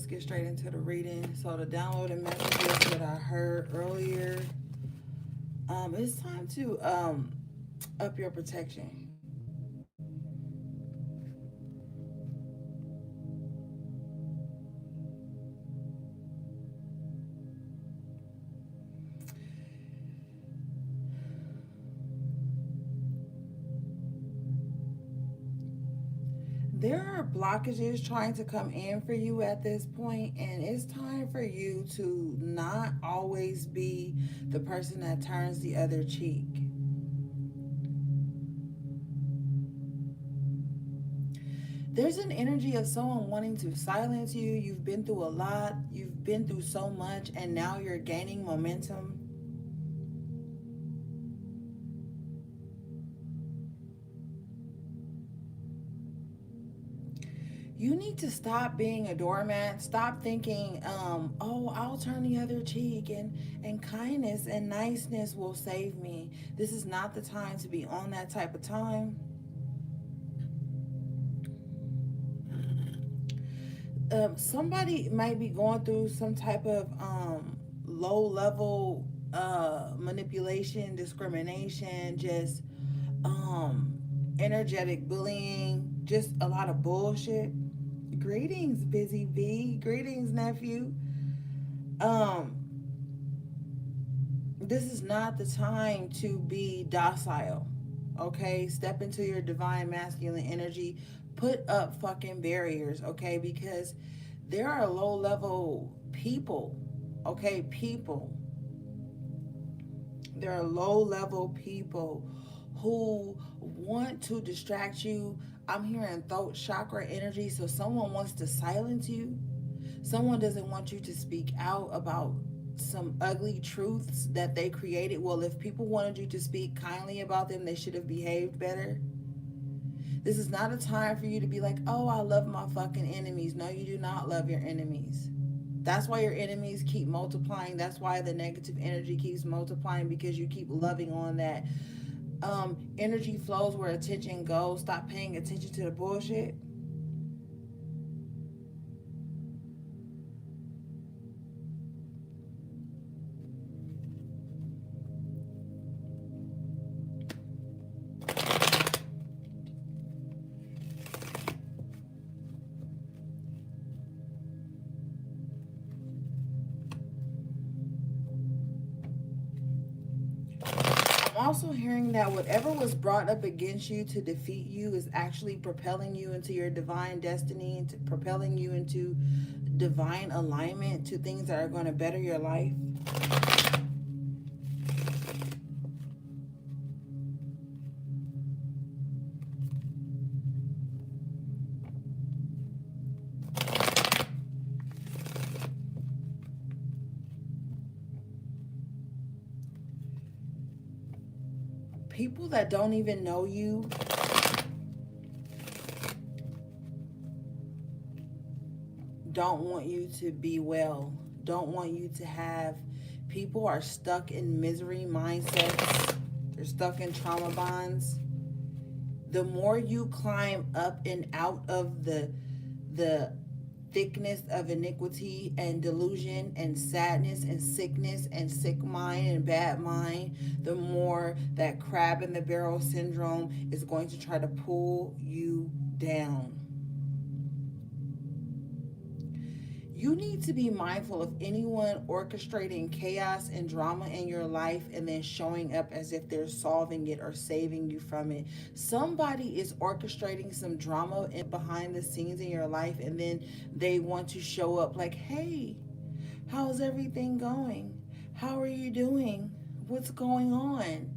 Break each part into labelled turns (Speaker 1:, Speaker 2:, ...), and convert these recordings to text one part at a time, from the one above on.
Speaker 1: let's get straight into the reading. So the downloaded messages that I heard earlier, it's time to up your protection. There are blockages trying to come in for you at this point, and it's time for you to not always be the person that turns the other cheek. There's an energy of someone wanting to silence you. You've been through a lot, you've been through so much, and now you're gaining momentum. You need to stop being a doormat. Stop thinking, oh, I'll turn the other cheek, and kindness and niceness will save me. This is not the time to be on that type of time. Somebody might be going through some type of low level manipulation, discrimination, just um, energetic bullying, just a lot of bullshit. Greetings, Busy Bee. Greetings, nephew. Um, this is not the time to be docile. Okay, step into your divine masculine energy. Put up fucking barriers, okay? Because there are low level people, okay? People. There are low level people who want to distract you. I'm hearing throat chakra energy, so someone wants to silence you. Someone doesn't want you to speak out about some ugly truths that they created. Well, if people wanted you to speak kindly about them, they should have behaved better. This is not a time for you to be like, oh, I love my fucking enemies. No, you do not love your enemies. That's why your enemies keep multiplying. That's why the negative energy keeps multiplying, because you keep loving on that. Energy flows where attention goes. Stop paying attention to the bullshit. I'm also hearing that whatever was brought up against you to defeat you is actually propelling you into your divine destiny, into propelling you into divine alignment to things that are going to better your life. People that don't even know you don't want you to be well, don't want you to have. People are stuck in misery mindsets, they're stuck in trauma bonds. The more you climb up and out of the thickness of iniquity and delusion and sadness and sickness and sick mind and bad mind, the more that crab in the barrel syndrome is going to try to pull you down. You need to be mindful of anyone orchestrating chaos and drama in your life and then showing up as if they're solving it or saving you from it. Somebody is orchestrating some drama behind the scenes in your life, and then they want to show up like, hey, how's everything going? How are you doing? What's going on?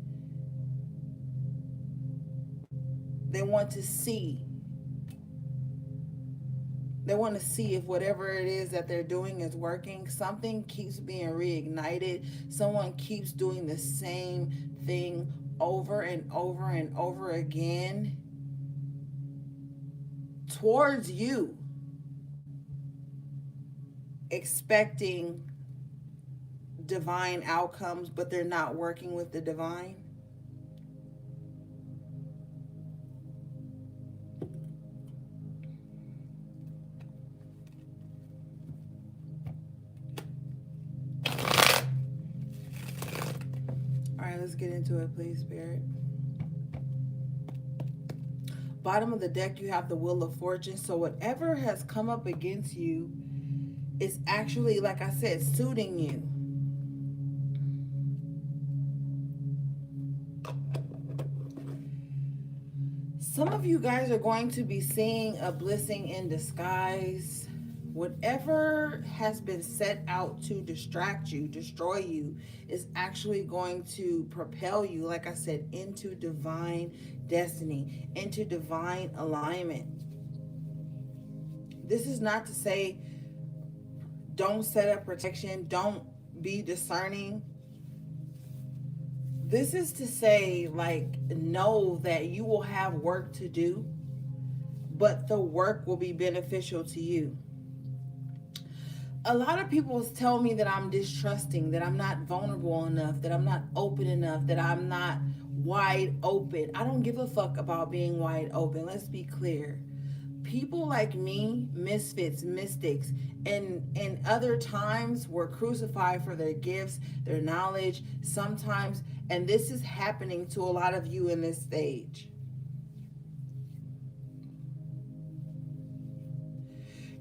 Speaker 1: They want to see. They want to see if whatever it is that they're doing is working. Something keeps being reignited. Someone keeps doing the same thing over and over and over again towards you, expecting divine outcomes, but they're not working with the divine. right, let's get into it, please, Spirit. Bottom of the deck, you have the Wheel of Fortune. So whatever has come up against you is actually, like I said, suiting you. Some of you guys are going to be seeing a blessing in disguise. Whatever has been set out to distract you, destroy you, is actually going to propel you, like I said, into divine destiny, into divine alignment. This is not to say don't set up protection, don't be discerning. This is to say, like, know that you will have work to do, but the work will be beneficial to you. A lot of people tell me that I'm distrusting, that I'm not vulnerable enough, that I'm not open enough, that I'm not wide open. I don't give a fuck about being wide open. Let's be clear. People like me, misfits, mystics, and in other times were crucified for their gifts, their knowledge, sometimes, and this is happening to a lot of you in this stage.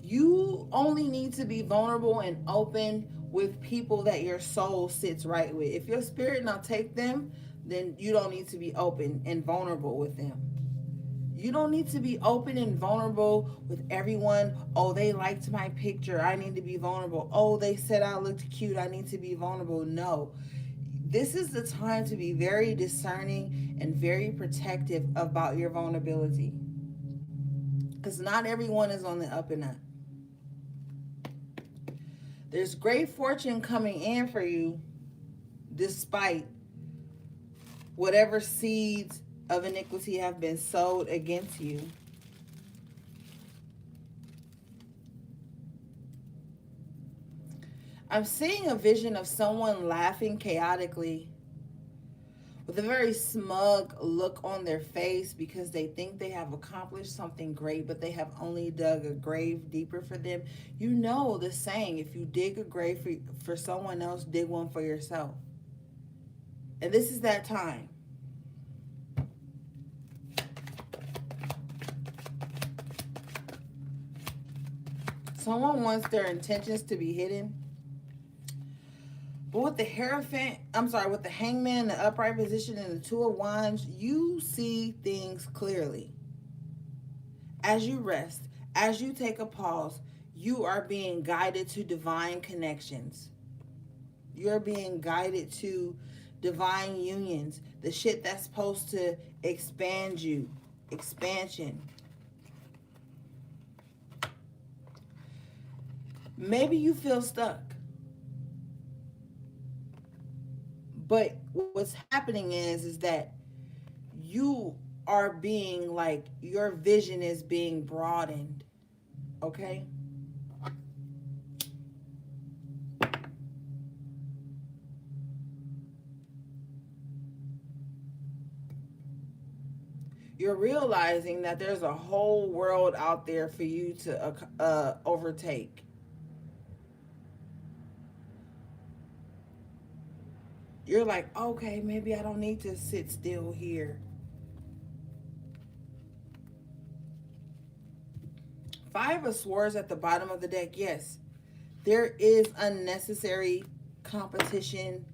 Speaker 1: You only need to be vulnerable and open with people that your soul sits right with. If your spirit not take them, then you don't need to be open and vulnerable with them. You don't need to be open and vulnerable with everyone. Oh, they liked my picture, I need to be vulnerable. Oh, they said I looked cute, I need to be vulnerable. No. This is the time to be very discerning and very protective about your vulnerability. Because not everyone is on the up and up. There's great fortune coming in for you despite whatever seeds of iniquity have been sowed against you. I'm seeing a vision of someone laughing chaotically with a very smug look on their face because they think they have accomplished something great, but they have only dug a grave deeper for them. You know the saying, if you dig a grave for someone else, dig one for yourself. And this is that time. Someone wants their intentions to be hidden. But with the Hierophant, with the Hangman, the upright position, and the Two of Wands, you see things clearly. As you rest, as you take a pause, you are being guided to divine connections. You're being guided to divine unions. The shit that's supposed to expand you. Expansion. Maybe you feel stuck. But what's happening is that you are being, like, your vision is being broadened. Okay? You're realizing that there's a whole world out there for you to overtake. You're like, okay, maybe I don't need to sit still here. Five of Swords at the bottom of the deck. Yes, there is unnecessary competition,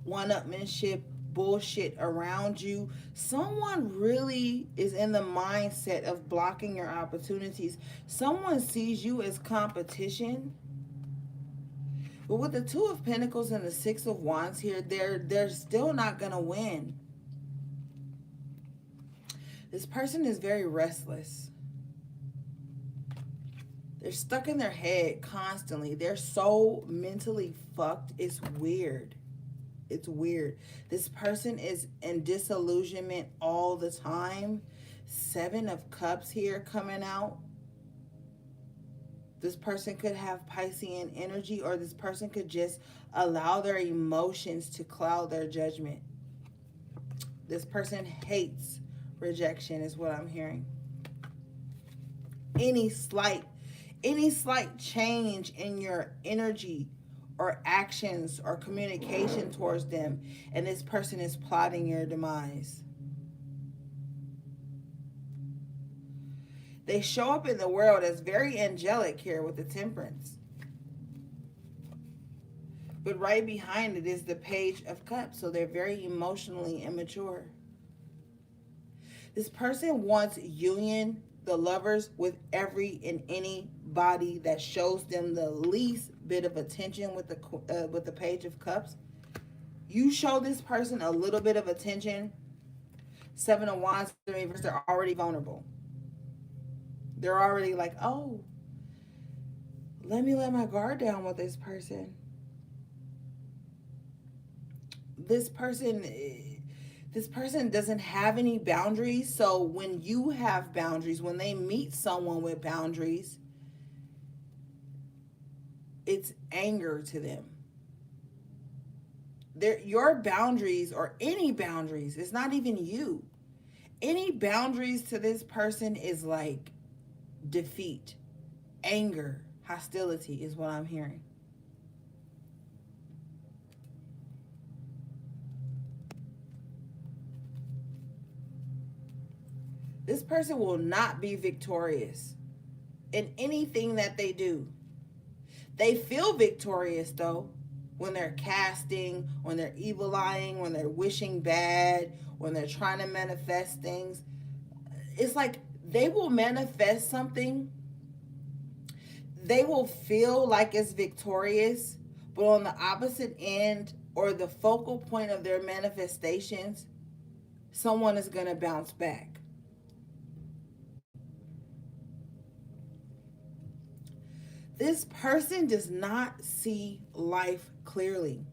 Speaker 1: one-upmanship, bullshit around you. Someone really is in the mindset of blocking your opportunities. Someone sees you as competition. But with the Two of Pentacles and the Six of Wands here, they're still not going to win. This person is very restless. They're stuck in their head constantly. They're so mentally fucked. It's weird. It's weird. This person is in disillusionment all the time. Seven of Cups here coming out. This person could have Piscean energy, or this person could just allow their emotions to cloud their judgment. This person hates rejection is what I'm hearing. Any slight change in your energy or actions or communication towards them, and this person is plotting your demise. They show up in the world as very angelic here with the temperance. But right behind it is the page of cups, so they're very emotionally immature. This person wants union, the lovers, with every and any body that shows them the least bit of attention with the page of cups. You show this person a little bit of attention, seven of wands in reverse, they're already vulnerable. They're already like, oh, let me let my guard down with this person. This person this person doesn't have any boundaries. So when you have boundaries, when they meet someone with boundaries, it's anger to them. Your boundaries, or any boundaries, it's not even you. Any boundaries to this person is like defeat, anger, hostility is what I'm hearing. This person will not be victorious in anything that they do. They feel victorious though when they're casting, when they're evil eyeing, when they're wishing bad, when they're trying to manifest things. It's like they will manifest something, they will feel like it's victorious, but on the opposite end or the focal point of their manifestations, someone is going to bounce back. This person does not see life clearly.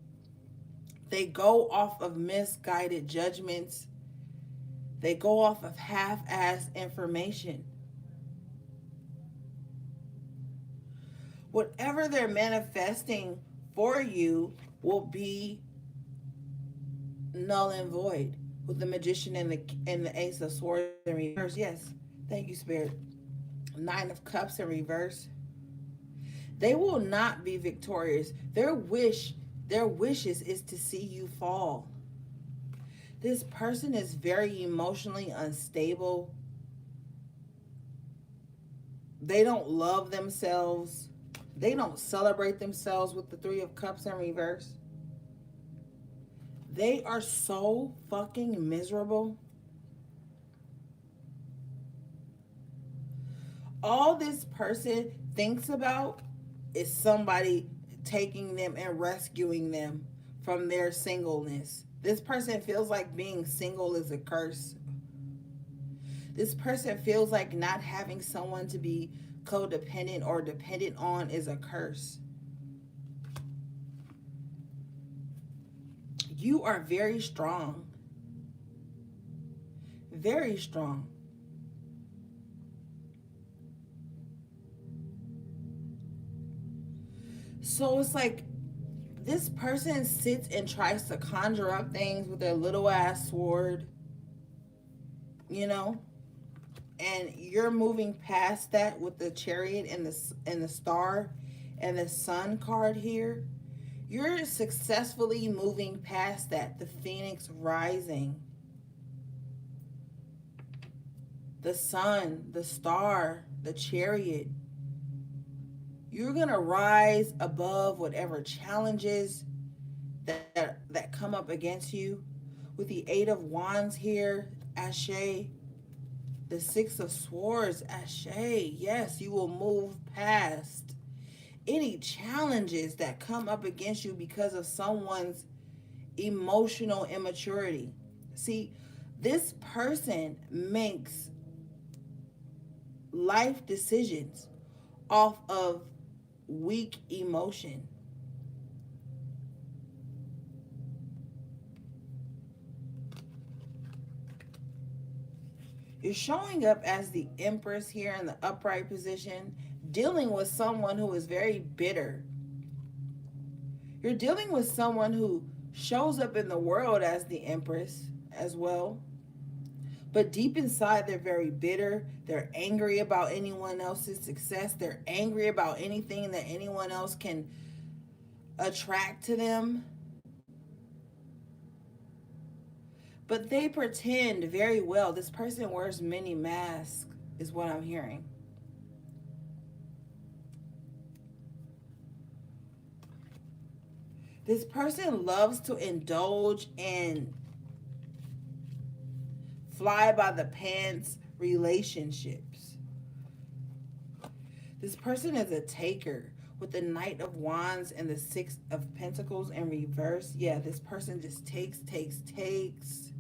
Speaker 1: They go off of misguided judgments. They go off of half-assed information. Whatever they're manifesting for you will be null and void. With the magician and the ace of swords in reverse. Yes. Thank you, Spirit. Nine of cups in reverse. They will not be victorious. Their wishes is to see you fall. This person is very emotionally unstable. They don't love themselves. They don't celebrate themselves with the Three of Cups in reverse. They are so fucking miserable. All this person thinks about is somebody taking them and rescuing them from their singleness. This person feels like being single is a curse. This person feels like not having someone to be codependent or dependent on is a curse. You are very strong. Very strong. So it's like this person sits and tries to conjure up things with their little ass sword, you know, and you're moving past that with the chariot and the star and the sun card here. You're successfully moving past that. The phoenix rising, the sun, the star, the chariot. You're going to rise above whatever challenges that come up against you. With the Eight of Wands here, Ashe, the Six of Swords, Ashe. Yes, you will move past any challenges that come up against you because of someone's emotional immaturity. See, this person makes life decisions off of weak emotion. You're showing up as the Empress here in the upright position, dealing with someone who is very bitter. You're dealing with someone who shows up in the world as the Empress as well. But deep inside, they're very bitter. They're angry about anyone else's success. They're angry about anything that anyone else can attract to them, but they pretend very well. This person wears many masks, is what I'm hearing. This person loves to indulge in fly by the pants relationships. This person is a taker with the Knight of Wands and the Six of Pentacles in reverse. Yeah, this person just takes, takes, takes.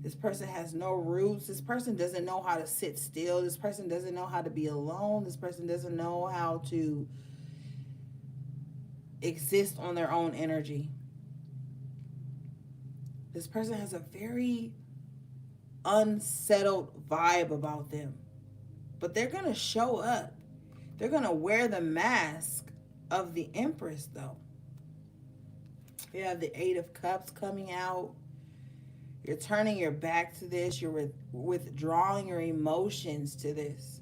Speaker 1: This person has no roots. This person doesn't know how to sit still. This person doesn't know how to be alone. This person doesn't know how to exist on their own energy. This person has a very unsettled vibe about them. But they're going to show up. They're going to wear the mask of the Empress, though. You have the Eight of Cups coming out. You're turning your back to this. You're withdrawing your emotions to this.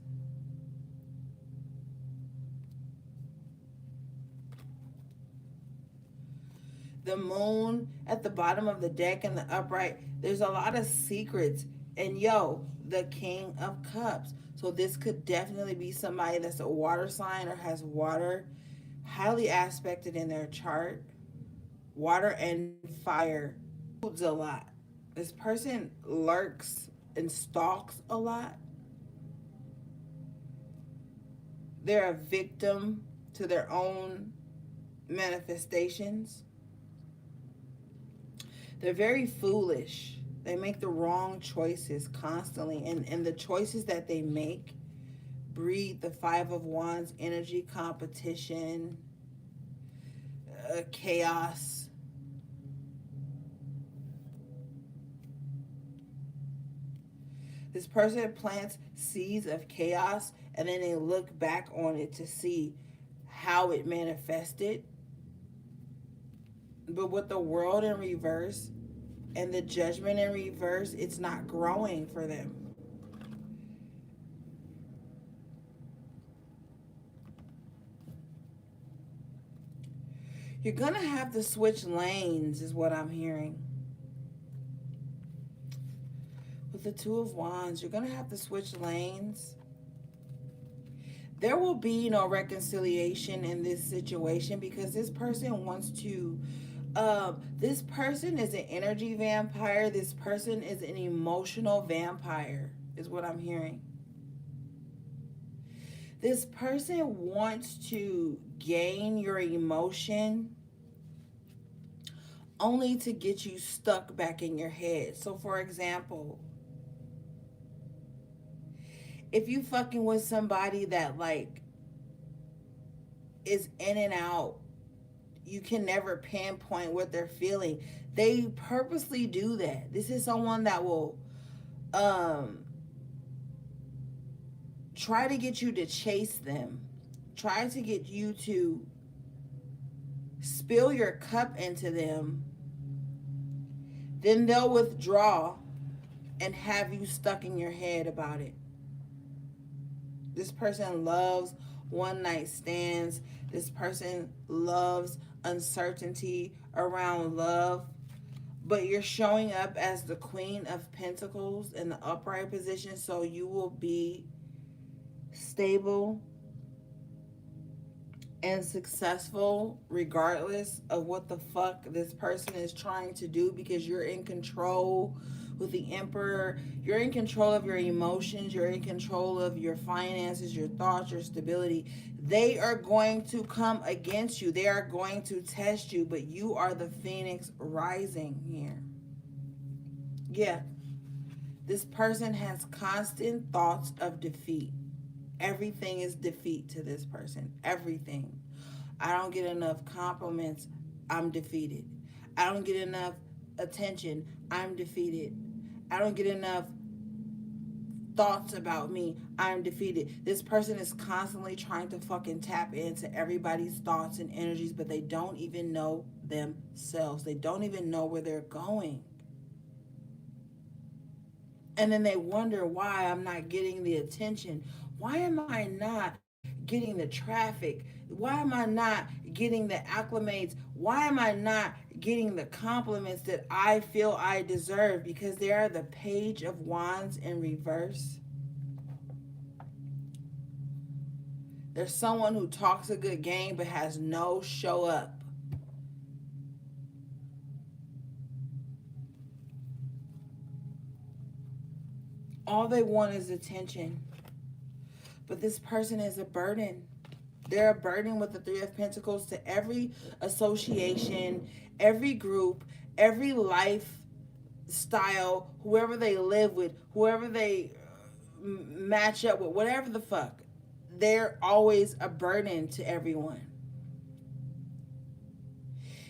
Speaker 1: The moon at the bottom of the deck and the upright, there's a lot of secrets. And yo, the King of Cups. So this could definitely be somebody that's a water sign or has water highly aspected in their chart. Water and fire moves a lot. This person lurks and stalks a lot. They're a victim to their own manifestations. They're very foolish. They make the wrong choices constantly. And the choices that they make breed the Five of Wands energy, competition, chaos. This person plants seeds of chaos and then they look back on it to see how it manifested. But with the world in reverse and the judgment in reverse, it's not growing for them. You're going to have to switch lanes, is what I'm hearing. With the Two of Wands, you're going to have to switch lanes. There will be no reconciliation in this situation because this person wants to. This person is an energy vampire. This person is an emotional vampire, is what I'm hearing. This person wants to gain your emotion only to get you stuck back in your head. So, for example, if you fucking with somebody that like is in and out, you can never pinpoint what they're feeling. They purposely do that. This is someone that will um try to get you to chase them, try to get you to spill your cup into them, then they'll withdraw and have you stuck in your head about it. This person loves one night stands. This person loves uncertainty around love. But you're showing up as the Queen of Pentacles in the upright position, so you will be stable and successful regardless of what the fuck this person is trying to do because you're in control with the Emperor. You're in control of your emotions. You're in control of your finances, your thoughts, your stability. They are going to come against you. They are going to test you, but you are the phoenix rising here. Yeah. This person has constant thoughts of defeat. Everything is defeat to this person. Everything. I don't get enough compliments. I'm defeated. I don't get enough attention. I'm defeated. I don't get enough thoughts about me. I'm defeated. This person is constantly trying to fucking tap into everybody's thoughts and energies, but they don't even know themselves. They don't even know where they're going. And then they wonder why I'm not getting the attention. Why am I not getting the traffic Why am I not getting the acclimates? Why am I not getting the compliments that I feel I deserve? Because they are the Page of Wands in reverse. There's someone who talks a good game but has no show up. All they want is attention. But this person is a burden. They're a burden with the Three of Pentacles to every association, every group, every lifestyle, whoever they live with, whoever they match up with, whatever the fuck. They're always a burden to everyone.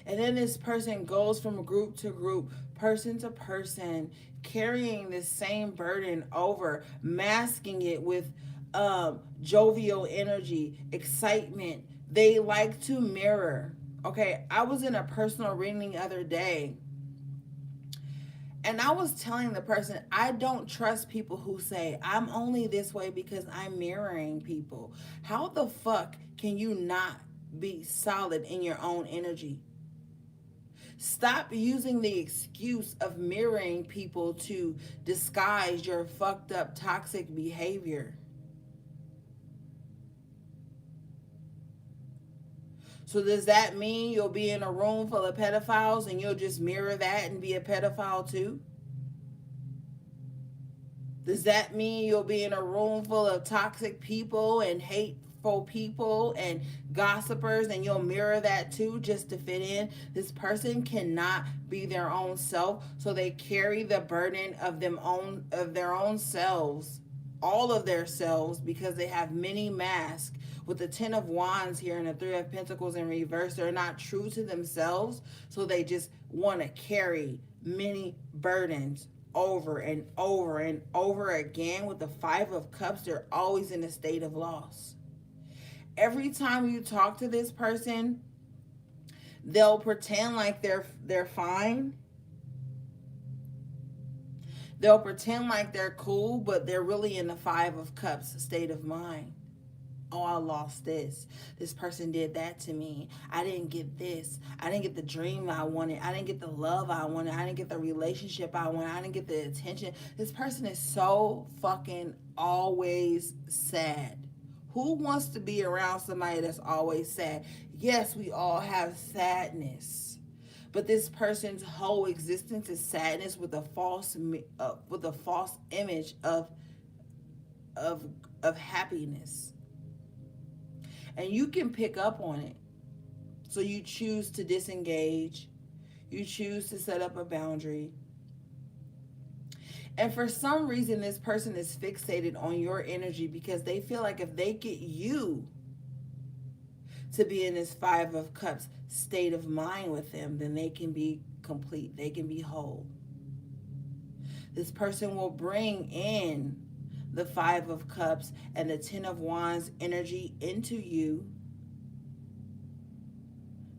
Speaker 1: And then this person goes from group to group, person to person, carrying this same burden over, masking it with jovial energy, excitement. They like to mirror. Okay, I was in a personal reading the other day, and I was telling the person, I don't trust people who say, I'm only this way because I'm mirroring people. How the fuck can you not be solid in your own energy? Stop using the excuse of mirroring people to disguise your fucked up toxic behavior. So does that mean you'll be in a room full of pedophiles and you'll just mirror that and be a pedophile too? Does that mean you'll be in a room full of toxic people and hateful people and gossipers and you'll mirror that too just to fit in? This person cannot be their own self, so they carry the burden of their own selves, all of their selves, because they have many masks. With the Ten of Wands here and the Three of Pentacles in reverse, they're not true to themselves, so they just want to carry many burdens over and over and over again. With the Five of Cups, they're always in a state of loss. Every time you talk to this person, they'll pretend like they're fine. They'll pretend like they're cool, but they're really in the Five of Cups state of mind. Oh, I lost this. This person did that to me. I didn't get this. I didn't get the dream I wanted. I didn't get the love I wanted. I didn't get the relationship I wanted. I didn't get the attention. This person is so fucking always sad. Who wants to be around somebody that's always sad? Yes, we all have sadness. But this person's whole existence is sadness with a false image of of happiness. And you can pick up on it. So you choose to disengage. You choose to set up a boundary. And for some reason, this person is fixated on your energy because they feel like if they get you to be in this Five of Cups state of mind with them, then they can be complete. They can be whole. This person will bring in the Five of Cups and the Ten of Wands energy into you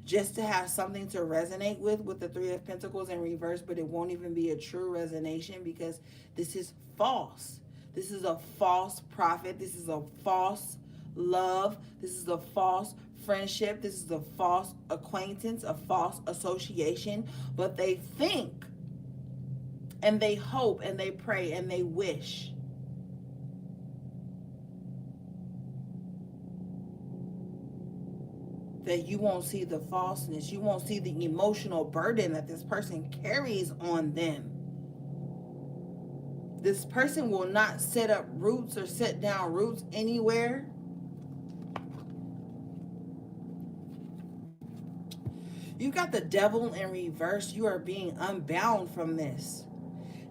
Speaker 1: just to have something to resonate with the Three of Pentacles in reverse, but it won't even be a true resonation because this is false. This is a false prophet. This is a false love. This is a false friendship. This is a false acquaintance, a false association. But they think and they hope and they pray and they wish that you won't see the falseness. You won't see the emotional burden that this person carries on them. This person will not set up roots or set down roots anywhere. You got the Devil in reverse. You are being unbound from this.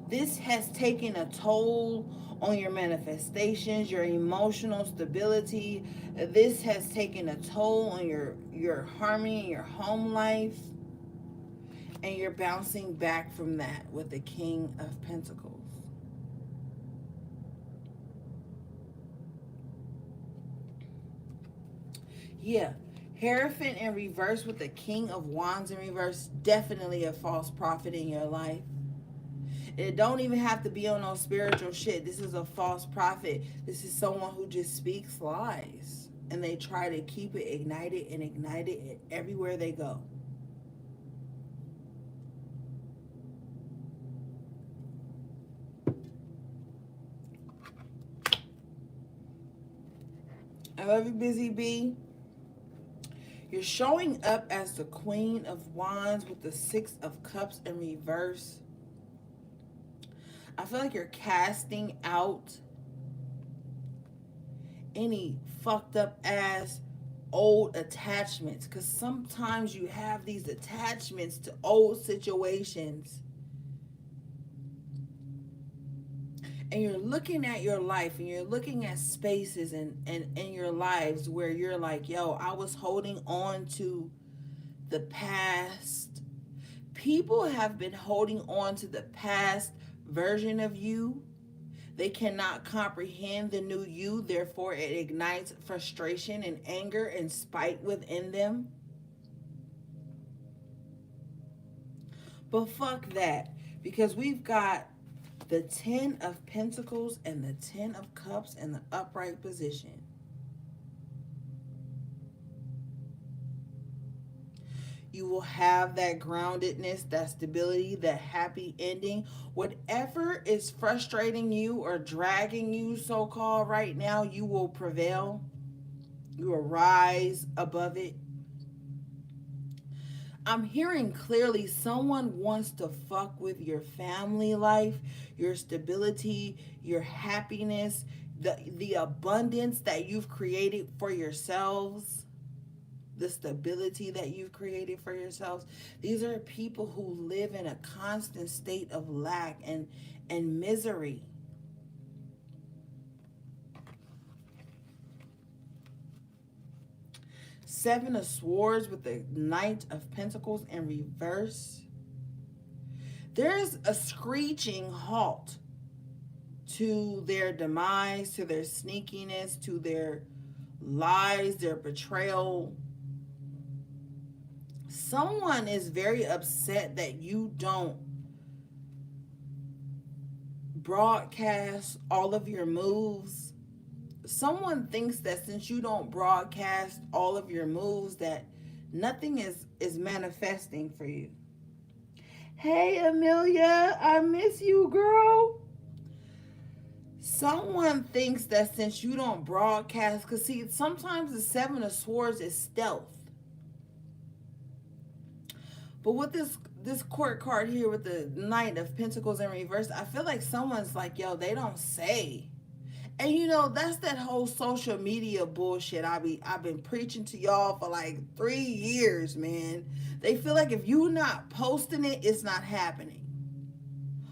Speaker 1: This has taken a toll on your manifestations, your emotional stability. This has taken a toll on your harmony in your home life. And you're bouncing back from that with the King of Pentacles. Yeah. Hierophant in reverse with the King of Wands in reverse. Definitely a false prophet in your life. It don't even have to be on no spiritual shit. This is a false prophet. This is someone who just speaks lies. and they try to keep it ignited and ignited everywhere they go. I love you, Busy Bee. You're showing up as the Queen of Wands with the Six of Cups in reverse. I feel like you're casting out any fucked up ass old attachments, because sometimes you have these attachments to old situations, and you're looking at your life and you're looking at spaces and in your lives where you're like, yo, I was holding on to the past. People have been holding on to the past version of you. They cannot comprehend the new you, therefore it ignites frustration and anger and spite within them. But fuck that, because we've got the 10 of Pentacles and the 10 of Cups in the upright position. You will have that groundedness, that stability, that happy ending. Whatever is frustrating you or dragging you, so called, right now, you will prevail. You will rise above it. I'm hearing clearly someone wants to fuck with your family life, your stability, your happiness, the abundance that you've created for yourselves, the stability that you've created for yourselves. These are people who live in a constant state of lack and misery. Seven of Swords with the Knight of Pentacles in reverse. There's a screeching halt to their demise, to their sneakiness, to their lies, their betrayal. Someone is very upset that you don't broadcast all of your moves. Someone thinks that since you don't broadcast all of your moves, that nothing is manifesting for you. Hey, Amelia, I miss you, girl. Someone thinks that since you don't broadcast, because see, sometimes the Seven of Swords is stealth. But with this court card here with the Knight of Pentacles in reverse, I feel like someone's like, yo, they don't say. And you know, that's that whole social media bullshit I've been preaching to y'all for like 3 years, man. They feel like if you not posting it, it's not happening.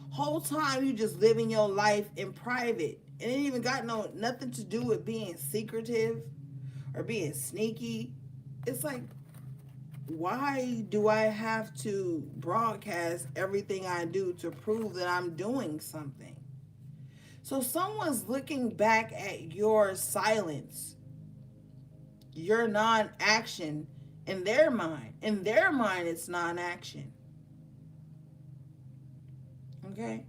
Speaker 1: Whole time you just living your life in private. It ain't even got nothing to do with being secretive or being sneaky. It's like, why do I have to broadcast everything I do to prove that I'm doing something? So someone's looking back at your silence, your non-action in their mind. In their mind, it's non-action. Okay?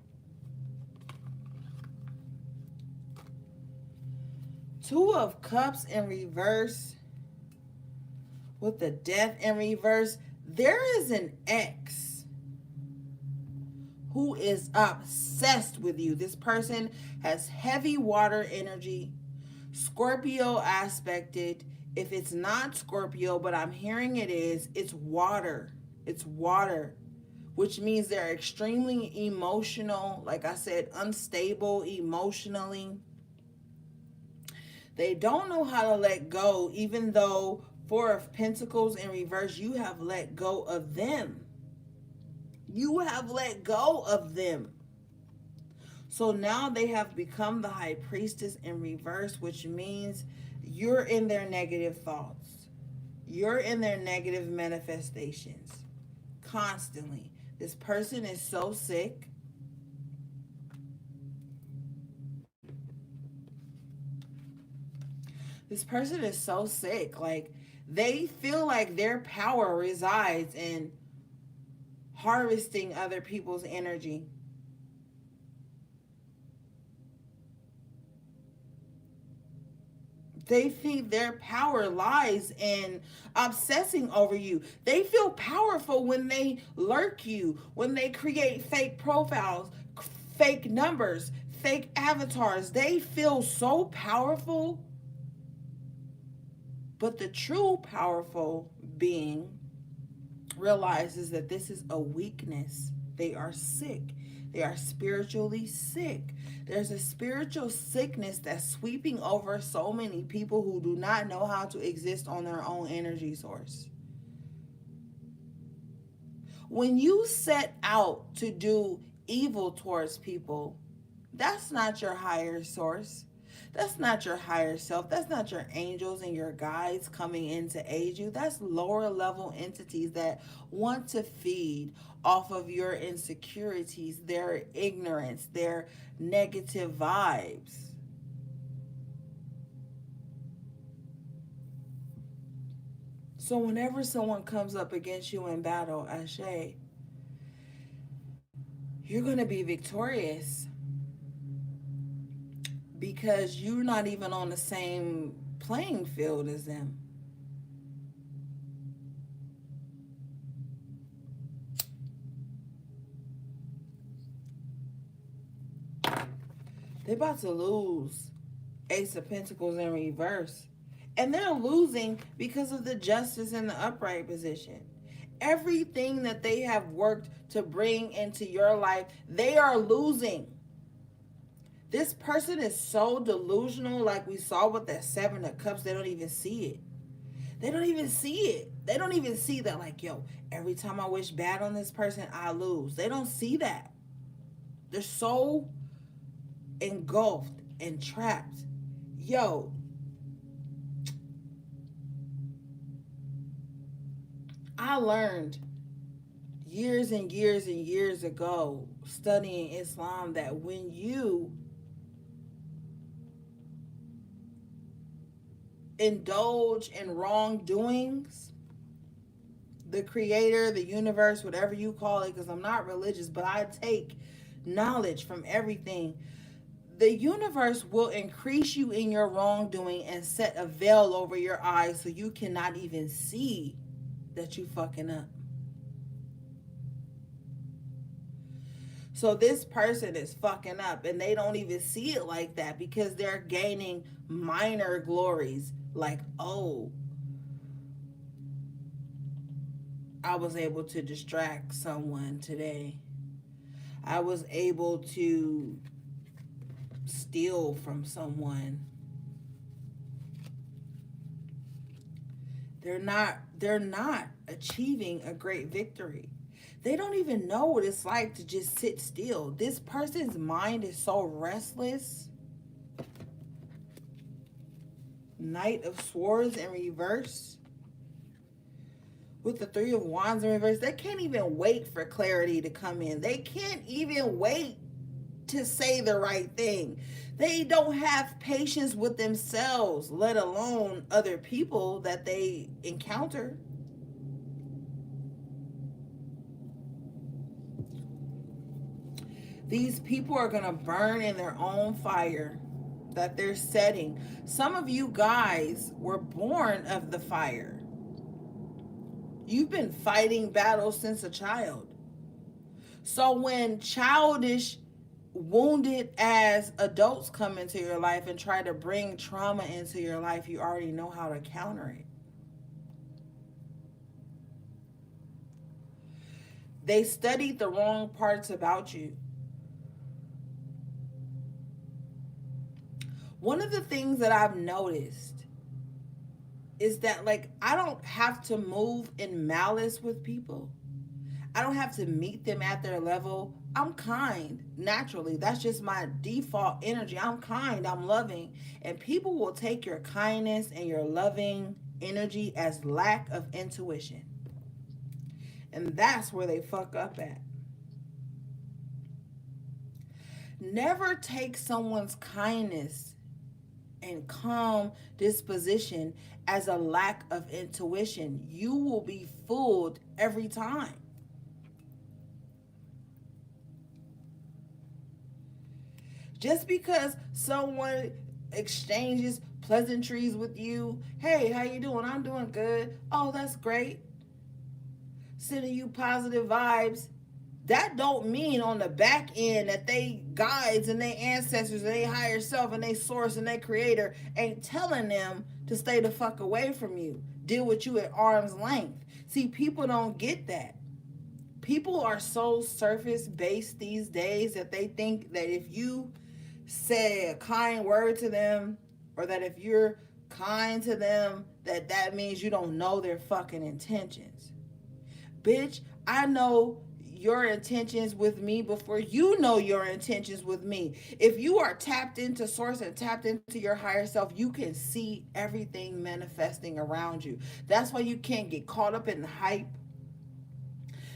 Speaker 1: Two of Cups in reverse with the Death in reverse. There is an ex who is obsessed with you. This person has heavy water energy, Scorpio aspected. If it's not Scorpio, but I'm hearing it is, it's water. It's water, which means they're extremely emotional. Like I said, unstable emotionally. They don't know how to let go, even though Four of Pentacles in reverse, you have let go of them. You have let go of them. So now they have become the High Priestess in reverse, which means you're in their negative thoughts. You're in their negative manifestations constantly. This person is so sick. This person is so sick. Like, they feel like their power resides in harvesting other people's energy. They think their power lies in obsessing over you. They feel powerful when they lurk you, when they create fake profiles, fake numbers, fake avatars. They feel so powerful, but the true powerful being realizes that this is a weakness. They are sick. They are spiritually sick. There's a spiritual sickness that's sweeping over so many people who do not know how to exist on their own energy source. When you set out to do evil towards people, that's not your higher source. That's not your higher self. That's not your angels and your guides coming in to aid you. That's lower level entities that want to feed off of your insecurities, their ignorance, their negative vibes. So whenever someone comes up against you in battle, Ashe, you're going to be victorious because you're not even on the same playing field as them. They're about to lose Ace of Pentacles in reverse. And they're losing because of the justice in the upright position. Everything that they have worked to bring into your life, they are losing. This person is so delusional, like we saw with that Seven of Cups, they don't even see it. They don't even see it. They don't even see that, like, yo, every time I wish bad on this person, I lose. They don't see that. They're so engulfed and trapped. Yo, I learned years and years and years ago studying Islam that when you indulge in wrongdoings, the creator, the universe, whatever you call it, because I'm not religious, but I take knowledge from everything. The universe will increase you in your wrongdoing and set a veil over your eyes so you cannot even see that you fucking up. So this person is fucking up and they don't even see it like that because they're gaining minor glories. Like, oh, I was able to distract someone today. I was able to steal from someone. They're not achieving a great victory. They don't even know what it's like to just sit still. This person's mind is so restless. Knight of Swords in reverse. With the Three of Wands in reverse, they can't even wait for clarity to come in. They can't even wait to say the right thing. They don't have patience with themselves, let alone other people that they encounter. These people are going to burn in their own fire that they're setting. Some of you guys were born of the fire. You've been fighting battles since a child. So when childish, wounded as adults come into your life and try to bring trauma into your life, you already know how to counter it. They studied the wrong parts about you. One of the things that I've noticed is that, like, I don't have to move in malice with people. I don't have to meet them at their level. I'm kind naturally. That's just my default energy. I'm kind, I'm loving. And people will take your kindness and your loving energy as lack of intuition. And that's where they fuck up at. Never take someone's kindness and calm disposition as a lack of intuition. You will be fooled every time. Just because someone exchanges pleasantries with you. Hey, how you doing? I'm doing good. Oh, that's great. Sending you positive vibes. That don't mean on the back end that they guides and they ancestors and they higher self and they source and they creator ain't telling them to stay the fuck away from you. Deal with you at arm's length. See, people don't get that. People are so surface based these days that they think that if you say a kind word to them, or that if you're kind to them, that means you don't know their fucking intentions. Bitch, I know your intentions with me before you know your intentions with me. If you are tapped into source and tapped into your higher self, you can see everything manifesting around you. That's why you can't get caught up in the hype.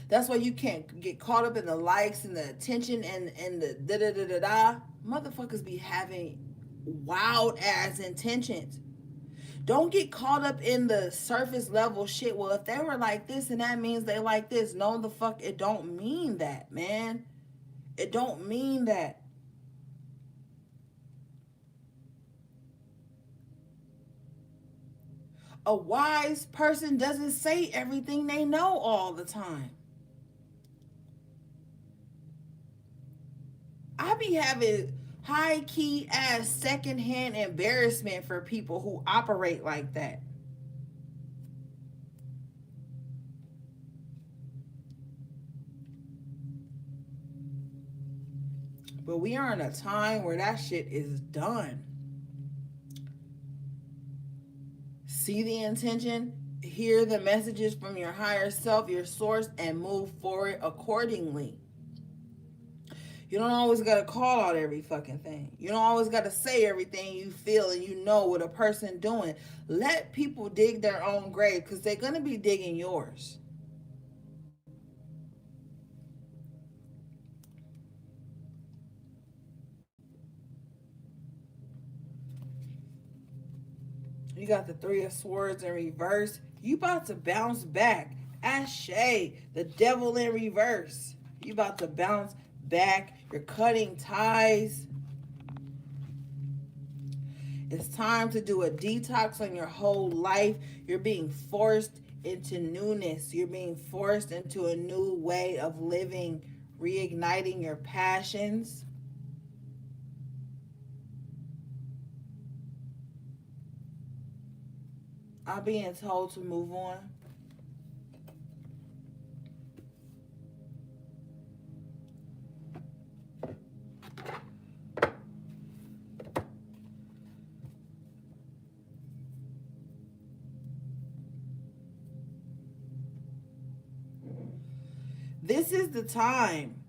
Speaker 1: That's why you can't get caught up in the likes and the attention and the da da da da da. Motherfuckers be having wild ass intentions. Don't get caught up in the surface level shit. Well, if they were like this and that means they like this. No, the fuck, it don't mean that, man. It don't mean that. A wise person doesn't say everything they know all the time. I be having high key ass secondhand embarrassment for people who operate like that. But we are in a time where that shit is done. See the intention, hear the messages from your higher self, your source, and move forward accordingly. You don't always gotta call out every fucking thing. You don't always gotta say everything you feel and you know what a person doing. Let people dig their own grave because they're gonna be digging yours. You got the Three of Swords in reverse. You about to bounce back. Ashe, the devil in reverse. You about to bounce back. You're cutting ties. It's time to do a detox on your whole life. You're being forced into newness. You're being forced into a new way of living, reigniting your passions. I'm being told to move on. This is the time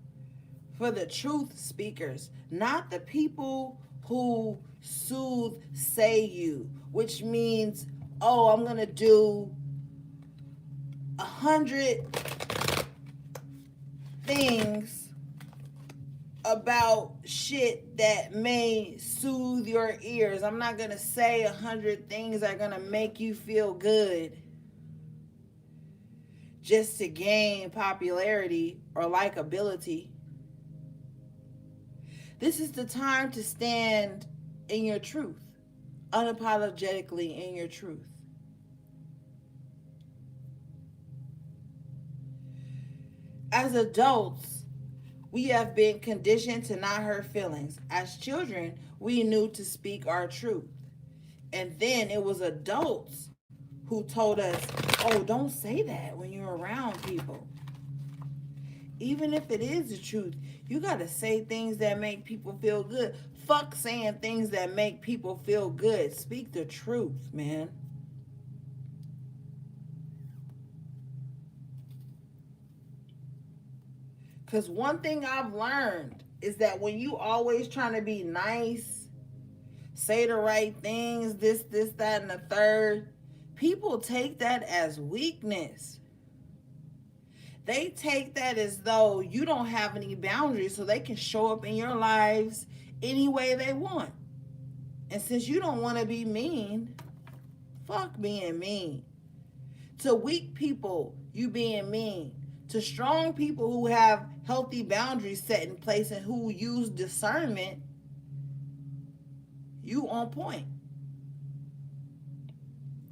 Speaker 1: for the truth speakers, not the people who soothe say you, which means, oh, I'm gonna do 100 things about shit that may soothe your ears. I'm not gonna say 100 things that are gonna make you feel good just to gain popularity or likability. This is the time to stand in your truth, unapologetically in your truth. As adults, we have been conditioned to not hurt feelings. As children, we knew to speak our truth. And then it was adults who told us, oh, don't say that when you're around people. Even if it is the truth, you got to say things that make people feel good. Fuck saying things that make people feel good. Speak the truth, man. Because one thing I've learned is that when you always trying to be nice, say the right things, this, that, and the third, people take that as weakness. They take that as though you don't have any boundaries, so they can show up in your lives any way they want. And since you don't want to be mean, fuck being mean. To weak people, you being mean. To strong people who have healthy boundaries set in place and who use discernment, You on point.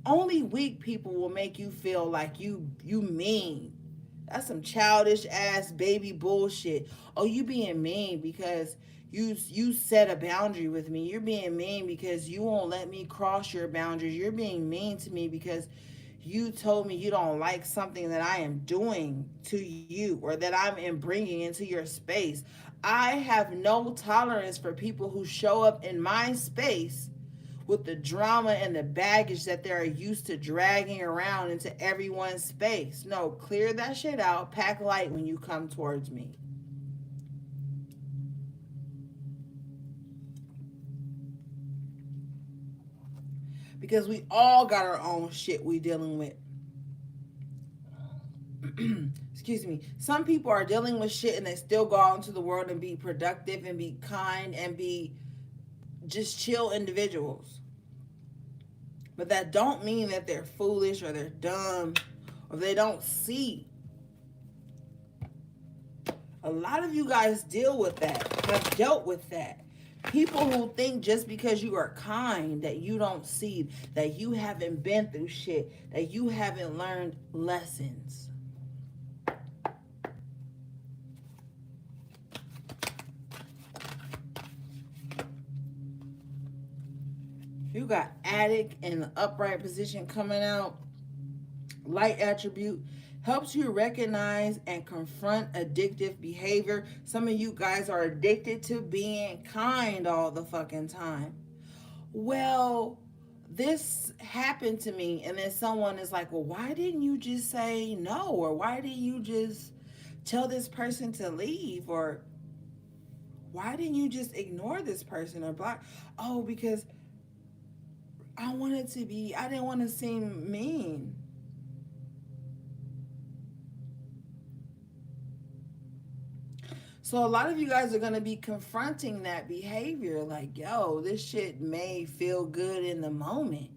Speaker 1: Only weak people will make you feel like you mean. That's some childish ass baby bullshit. Oh, you being mean because you set a boundary with me. You're being mean because you won't let me cross your boundaries. You're being mean to me because you told me you don't like something that I am doing to you or that I'm bringing into your space. I have no tolerance for people who show up in my space with the drama and the baggage that they're used to dragging around into everyone's space. No, clear that shit out. Pack light when you come towards me. Because we all got our own shit we dealing with. Excuse me. Some people are dealing with shit and they still go out into the world and be productive and be kind and be just chill individuals. But that don't mean that they're foolish or they're dumb or they don't see. A lot of you guys deal with that, have dealt with that. People who think just because you are kind that you don't see, that you haven't been through shit, that you haven't learned lessons. You got addict in the upright position coming out. Light attribute helps you recognize and confront addictive behavior. Some of you guys are addicted to being kind all the fucking time. Well, this happened to me, and then someone is like, well, why didn't you just say no? Or why didn't you just tell this person to leave? Or why didn't you just ignore this person or block? Oh, because I didn't want to seem mean. So a lot of you guys are going to be confronting that behavior like, yo, this shit may feel good in the moment.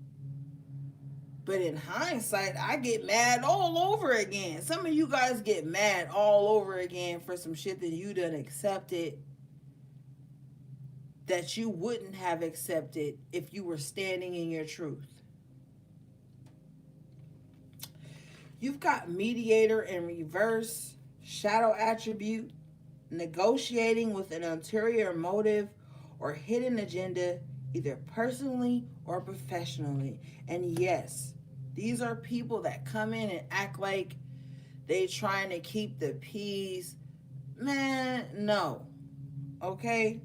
Speaker 1: But in hindsight, I get mad all over again. Some of you guys get mad all over again for some shit that you done accepted that you wouldn't have accepted if you were standing in your truth. You've got mediator in reverse, shadow attribute, negotiating with an ulterior motive or hidden agenda, either personally or professionally. And yes, these are people that come in and act like they trying to keep the peace. Man, no. Okay?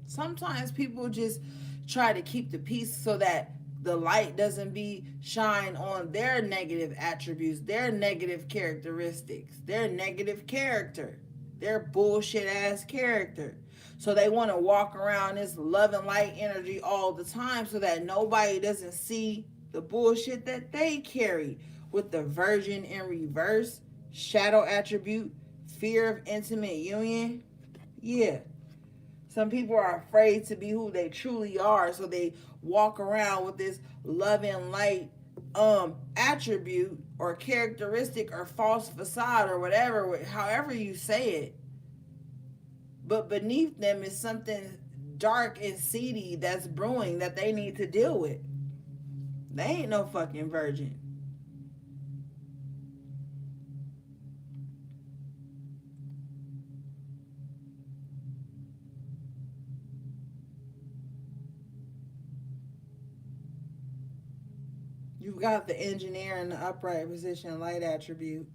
Speaker 1: Sometimes people just try to keep the peace so that the light doesn't be shine on their negative attributes, their negative characteristics, their negative character, their bullshit ass character. So they want to walk around this love and light energy all the time so that nobody doesn't see the bullshit that they carry with the virgin in reverse, shadow attribute, fear of intimate union. Yeah. Some people are afraid to be who they truly are, so they walk around with this love and light attribute or characteristic or false facade or whatever, however you say it. But beneath them is something dark and seedy that's brewing that they need to deal with. They ain't no fucking virgin. You've got the engineer in the upright position, light attribute.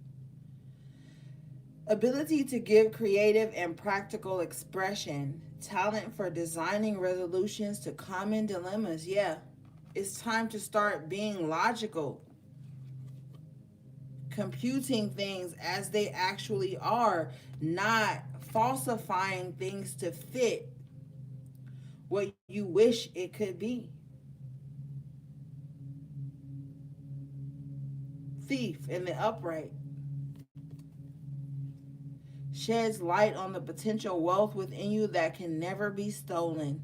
Speaker 1: Ability to give creative and practical expression. Talent for designing resolutions to common dilemmas. Yeah, it's time to start being logical, computing things as they actually are, not falsifying things to fit what you wish it could be. Thief in the upright sheds light on the potential wealth within you that can never be stolen.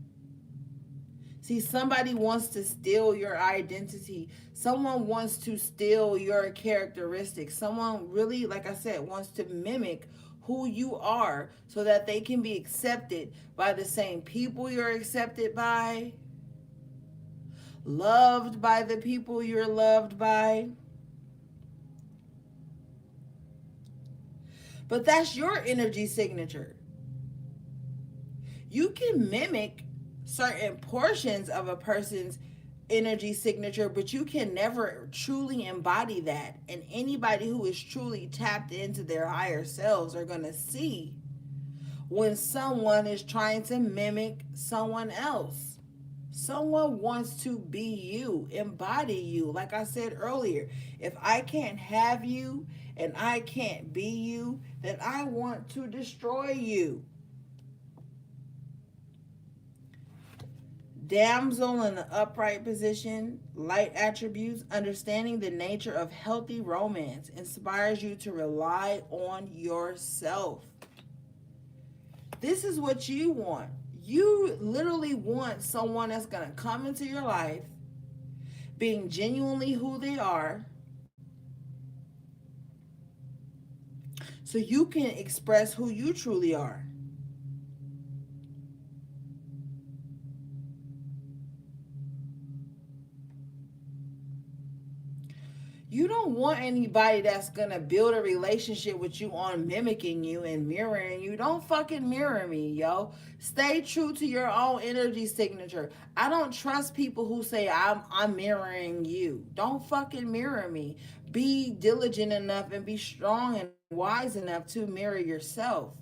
Speaker 1: See, somebody wants to steal your identity. Someone wants to steal your characteristics. Someone really, like I said, wants to mimic who you are so that they can be accepted by the same people you're accepted by, loved by the people you're loved by. But that's your energy signature. You can mimic certain portions of a person's energy signature, but you can never truly embody that. And anybody who is truly tapped into their higher selves are going to see when someone is trying to mimic someone else. Someone wants to be you, embody you. Like I said earlier, if I can't have you and I can't be you, then I want to destroy you. Damsel in the upright position, light attributes, understanding the nature of healthy romance inspires you to rely on yourself. This is what you want. You literally want someone that's going to come into your life being genuinely who they are so you can express who you truly are. You don't want anybody that's gonna build a relationship with you on mimicking you and mirroring you. Don't fucking mirror me, yo. Stay true to your own energy signature. I don't trust people who say I'm mirroring you. Don't fucking mirror me. Be diligent enough and be strong and wise enough to mirror yourself,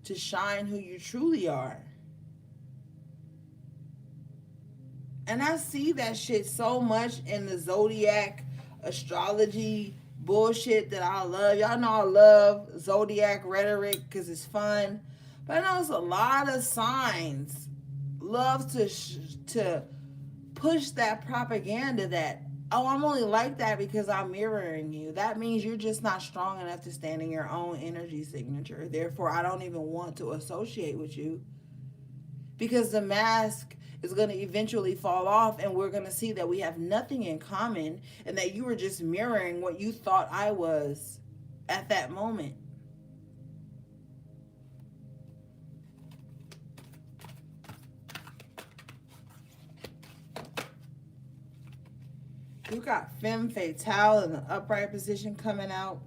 Speaker 1: to shine who you truly are. And I see that shit so much in the zodiac astrology bullshit that I love. Y'all know I love zodiac rhetoric because it's fun. But I know it's a lot of signs love to push that propaganda that, oh, I'm only like that because I'm mirroring you. That means you're just not strong enough to stand in your own energy signature. Therefore, I don't even want to associate with you because the mask is going to eventually fall off and we're going to see that we have nothing in common and that you were just mirroring what you thought I was at that moment. You got femme fatale in the upright position coming out.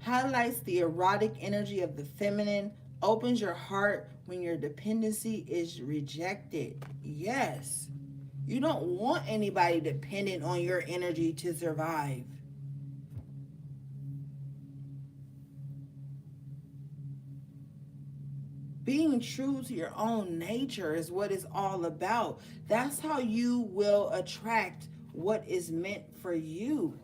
Speaker 1: Highlights the erotic energy of the feminine, opens your heart when your dependency is rejected. Yes. You don't want anybody dependent on your energy to survive. Being true to your own nature is what it's all about. That's how you will attract what is meant for you.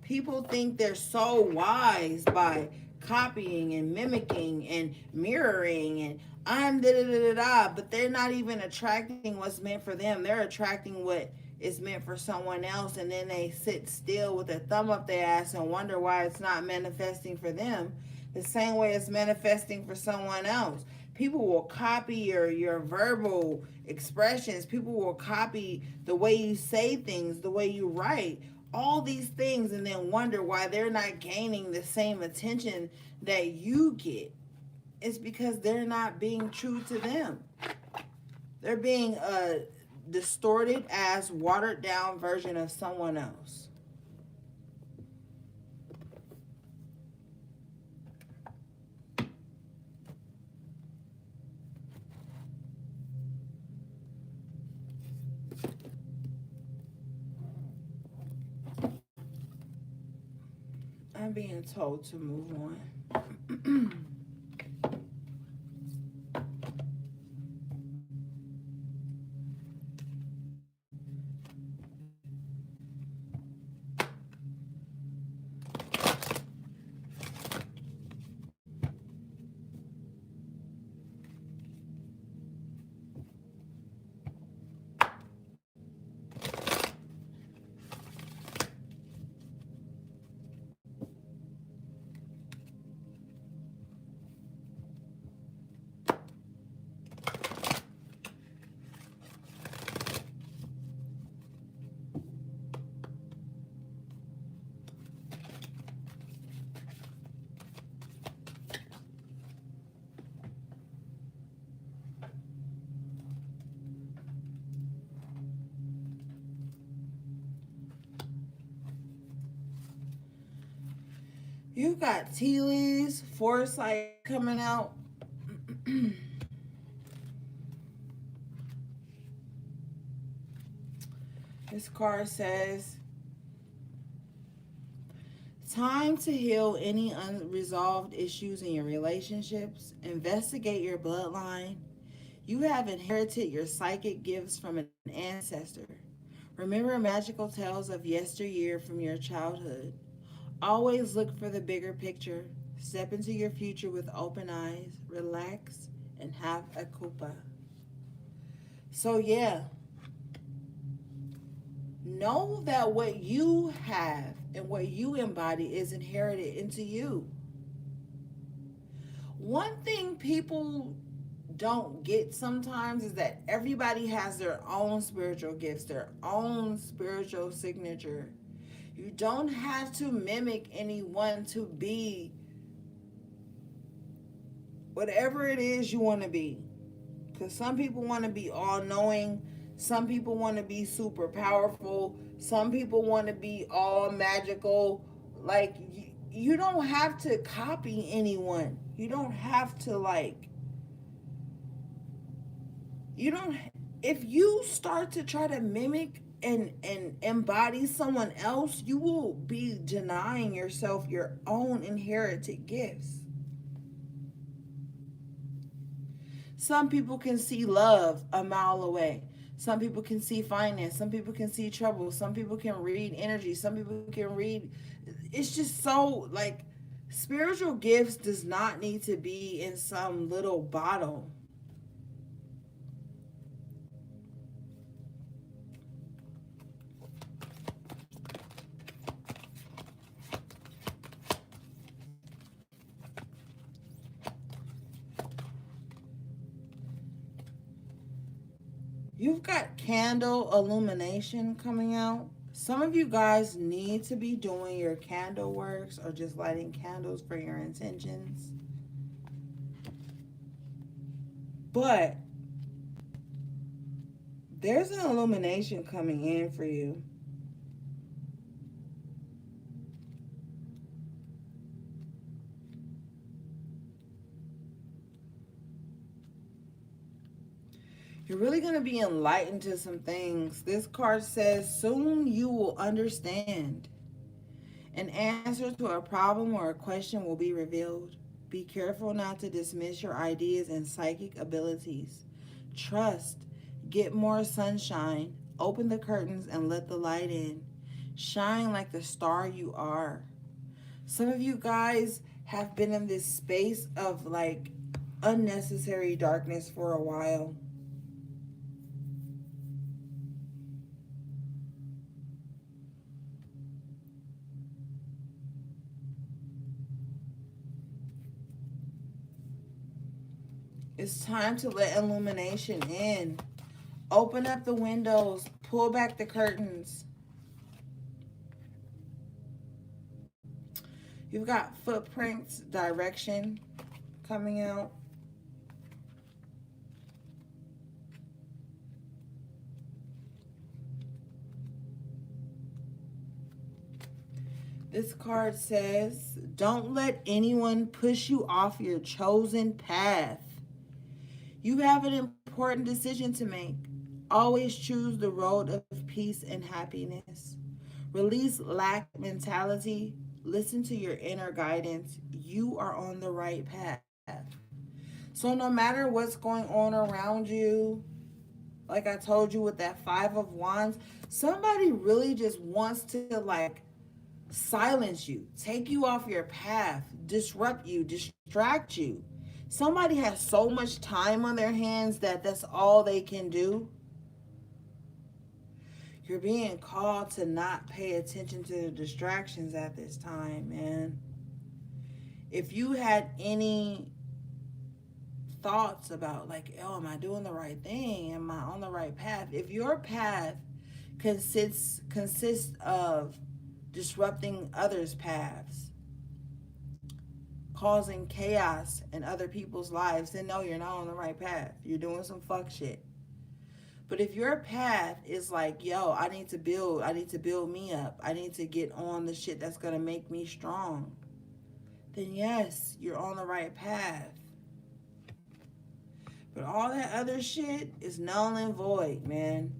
Speaker 1: People think they're so wise by copying and mimicking and mirroring and I'm da da da da da, but they're not even attracting what's meant for them. They're attracting what is meant for someone else, and then they sit still with their thumb up their ass and wonder why it's not manifesting for them the same way it's manifesting for someone else. People will copy your verbal expressions. People will copy the way you say things, the way you write, all these things, and then wonder why they're not gaining the same attention that you get. It's because they're not being true to them. They're being a distorted ass, watered down version of someone else. I'm being told to move on. You got tea leaves, foresight coming out. This card says, time to heal any unresolved issues in your relationships. Investigate your bloodline. You have inherited your psychic gifts from an ancestor. Remember magical tales of yesteryear from your childhood. Always look for the bigger picture. Step into your future with open eyes, relax, and have a kupa. So, yeah, know that what you have and what you embody is inherited into you. One thing people don't get sometimes is that everybody has their own spiritual gifts, their own spiritual signature. You don't have to mimic anyone to be whatever it is you want to be. Because some people want to be all knowing, some people want to be super powerful, some people want to be all magical. Like, you don't have to copy anyone. You don't have to, like, you don't, if you start to try to mimic and embody someone else, you will be denying yourself your own inherited gifts. Some people can see love a mile away. Some people can see finance. Some people can see trouble. Some people can read energy. Some people can read. It's just so, like, spiritual gifts does not need to be in some little bottle. You've got candle illumination coming out. Some of you guys need to be doing your candle works or just lighting candles for your intentions. But there's an illumination coming in for you. You're really going to be enlightened to some things. This card says, soon you will understand. An answer to a problem or a question will be revealed. Be careful not to dismiss your ideas and psychic abilities. Trust. Get more sunshine. Open the curtains and let the light in. Shine like the star you are. Some of you guys have been in this space of, like, unnecessary darkness for a while. It's time to let illumination in. Open up the windows, pull back the curtains. You've got footprints, direction coming out. This card says, don't let anyone push you off your chosen path. You have an important decision to make. Always choose the road of peace and happiness. Release lack mentality. Listen to your inner guidance. You are on the right path. So, no matter what's going on around you, like I told you with that Five of Wands, somebody really just wants to, like, silence you, take you off your path, disrupt you, distract you. Somebody has so much time on their hands that that's all they can do. You're being called to not pay attention to the distractions at this time, man. If you had any thoughts about, like, oh, am I doing the right thing? Am I on the right path? If your path consists of disrupting others' paths, causing chaos in other people's lives, then no, you're not on the right path. You're doing some fuck shit. But if your path is like, yo, I need to build me up. I need to get on the shit that's gonna make me strong. then yes, you're on the right path. But all that other shit is null and void, man.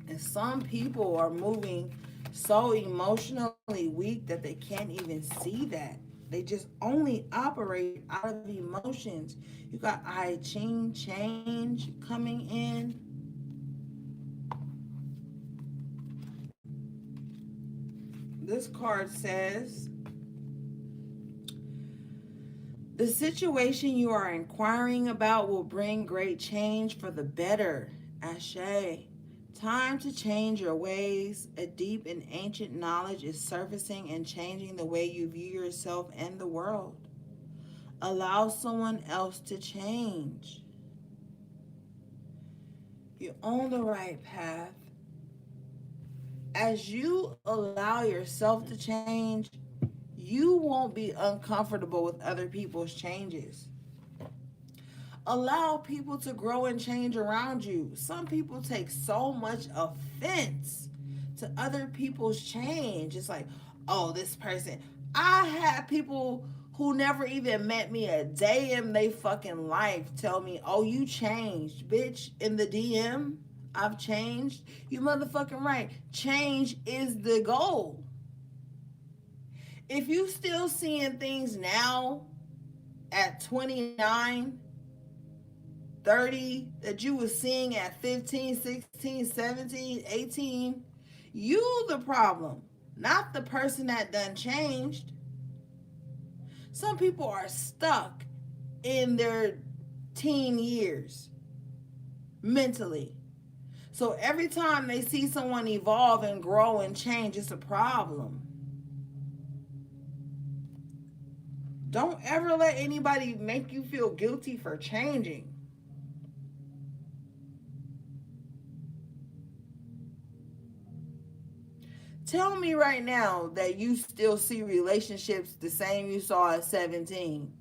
Speaker 1: And some people are moving so emotionally weak that they can't even see that. They just only operate out of emotions. You got I Ching change coming in. This card says the situation you are inquiring about will bring great change for the better. Ashe. Time to change your ways. A deep and ancient knowledge is surfacing and changing the way you view yourself and the world. Allow someone else to change. You're on the right path. As you allow yourself to change, you won't be uncomfortable with other people's changes. Allow people to grow and change around you. Some people take so much offense to other people's change. It's like, oh, this person. I had people who never even met me a day in their fucking life tell me, oh, you changed, bitch, in the DM. I've changed. You motherfucking right. Change is the goal. If you still seeing things now at 29, 30 that you were seeing at 15, 16, 17, 18, you the problem, not the person that done changed. Some people are stuck in their teen years mentally. So every time they see someone evolve and grow and change, it's a problem. Don't ever let anybody make you feel guilty for changing. Tell me right now that you still see relationships the same you saw at 17.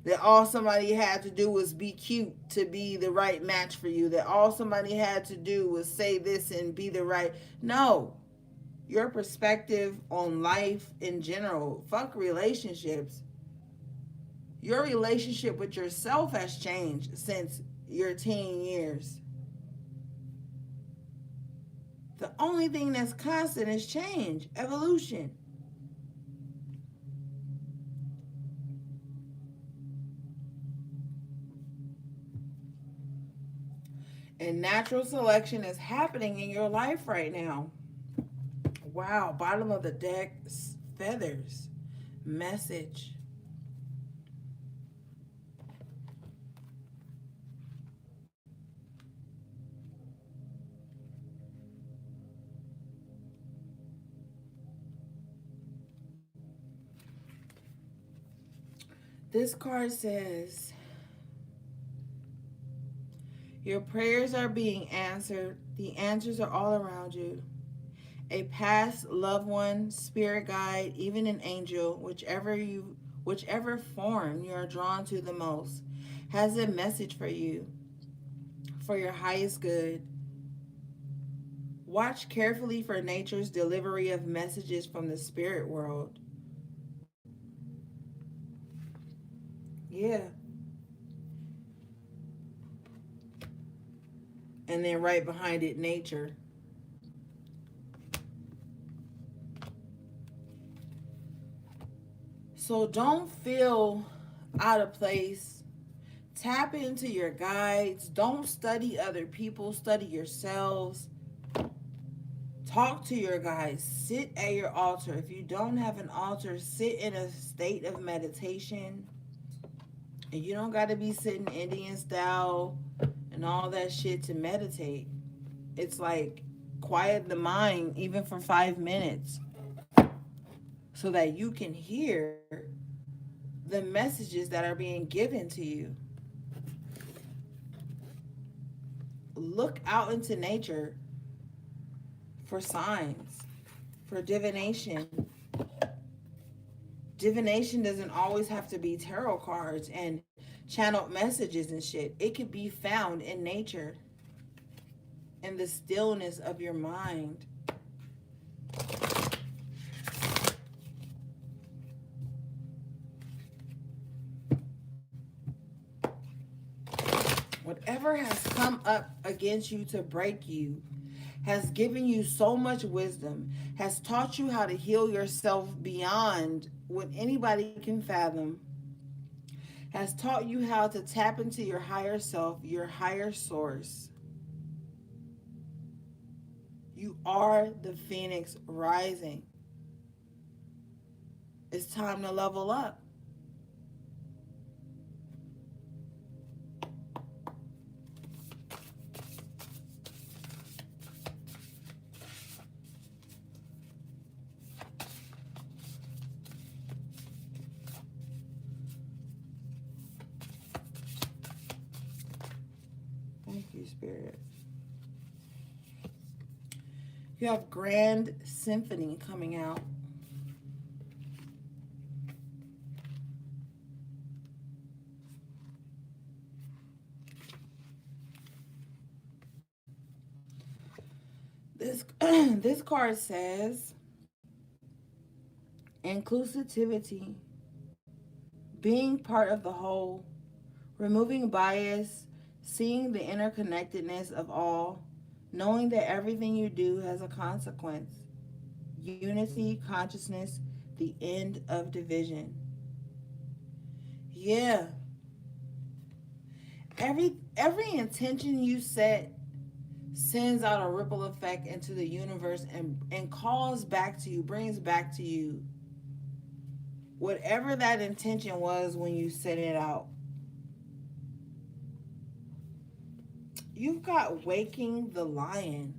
Speaker 1: That all somebody had to do was be cute to be the right match for you. That all somebody had to do was say this and be the right. No. Your perspective on life in general, fuck relationships. Your relationship with yourself has changed since your teen years. The only thing that's constant is change, evolution. And natural selection is happening in your life right now. Wow, bottom of the deck, feathers, message. This card says, your prayers are being answered. The answers are all around you. A past loved one, spirit guide, even an angel, whichever form you are drawn to the most, has a message for you, for your highest good. Watch carefully for nature's delivery of messages from the spirit world. Yeah. And then right behind it, nature. So don't feel out of place. Tap into your guides. Don't study other people, study yourselves. Talk to your guides. Sit at your altar. If you don't have an altar, sit in a state of meditation. And you don't got to be sitting Indian style and all that shit to meditate. It's like quiet the mind even for 5 minutes so that you can hear the messages that are being given to you. Look out into nature for signs, for divination. Divination doesn't always have to be tarot cards and channeled messages and shit. It could be found in nature, in the stillness of your mind. Whatever has come up against you to break you has given you so much wisdom, has taught you how to heal yourself beyond what anybody can fathom, has taught you how to tap into your higher self, your higher source. You are the phoenix rising. It's time to level up. Thank you, Spirit. You have Grand Symphony coming out. This this card says inclusivity, being part of the whole, removing bias, seeing the interconnectedness of all, knowing that everything you do has a consequence. Unity, consciousness, the end of division. Yeah. Every intention you set sends out a ripple effect into the universe and calls back to you, brings back to you whatever that intention was when you set it out. You've got Waking the Lion.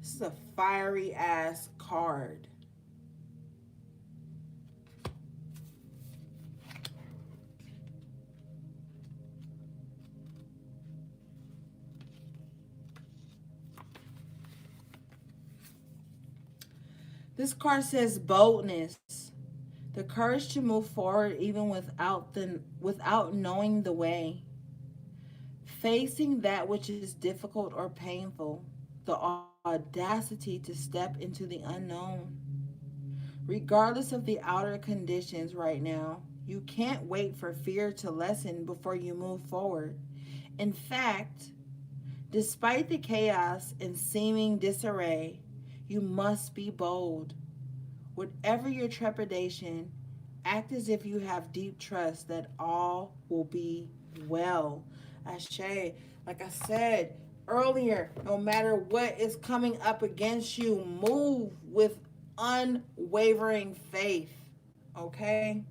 Speaker 1: This is a fiery ass card. This card says boldness, the courage to move forward even without knowing the way, facing that which is difficult or painful, the audacity to step into the unknown. Regardless of the outer conditions right now, you can't wait for fear to lessen before you move forward. In fact, despite the chaos and seeming disarray, you must be bold. Whatever your trepidation, act as if you have deep trust that all will be well. Ashe, like I said earlier, no matter what is coming up against you, move with unwavering faith. Okay?